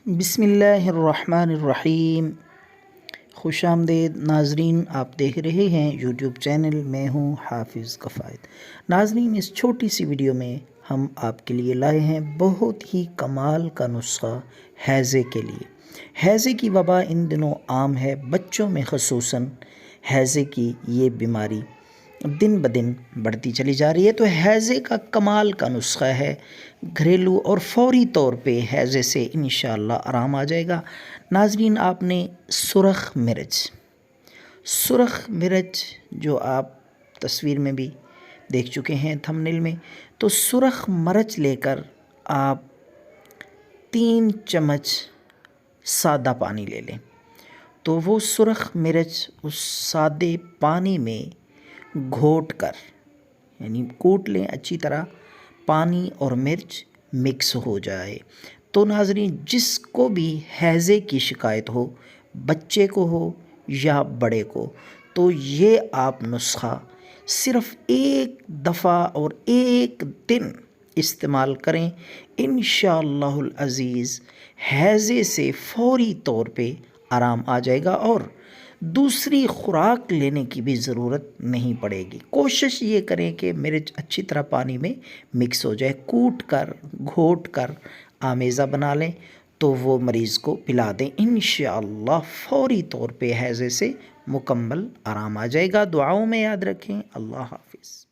بسم اللہ الرحمن الرحیم۔ خوش آمدید ناظرین، آپ دیکھ رہے ہیں یوٹیوب چینل، میں ہوں حافظ کفایت۔ ناظرین، اس چھوٹی سی ویڈیو میں ہم آپ کے لیے لائے ہیں بہت ہی کمال کا نسخہ ہیضے کے لیے۔ ہیضے کی وبا ان دنوں عام ہے، بچوں میں خصوصاً ہیضے کی یہ بیماری دن بدن بڑھتی چلی جا رہی ہے، تو ہیضے کا کمال کا نسخہ ہے، گھریلو اور فوری طور پہ ہیضے سے انشاءاللہ آرام آ جائے گا۔ ناظرین، آپ نے سرخ مرچ جو آپ تصویر میں بھی دیکھ چکے ہیں تھمبنیل میں، تو سرخ مرچ لے کر آپ 3 چمچ سادہ پانی لے لیں، تو وہ سرخ مرچ اس سادے پانی میں گھوٹ کر، یعنی کوٹ لیں اچھی طرح، پانی اور مرچ مکس ہو جائے تو ناظرین، جس کو بھی ہیضے کی شکایت ہو، بچے کو ہو یا بڑے کو، تو یہ آپ نسخہ صرف ایک دفعہ اور ایک دن استعمال کریں، انشاءاللہ العزیز ہیضے سے فوری طور پہ آرام آ جائے گا اور دوسری خوراک لینے کی بھی ضرورت نہیں پڑے گی۔ کوشش یہ کریں کہ مرچ اچھی طرح پانی میں مکس ہو جائے، کوٹ کر گھوٹ کر آمیزہ بنا لیں تو وہ مریض کو پلا دیں، انشاءاللہ فوری طور پہ ہیضے سے مکمل آرام آ جائے گا۔ دعاؤں میں یاد رکھیں۔ اللہ حافظ۔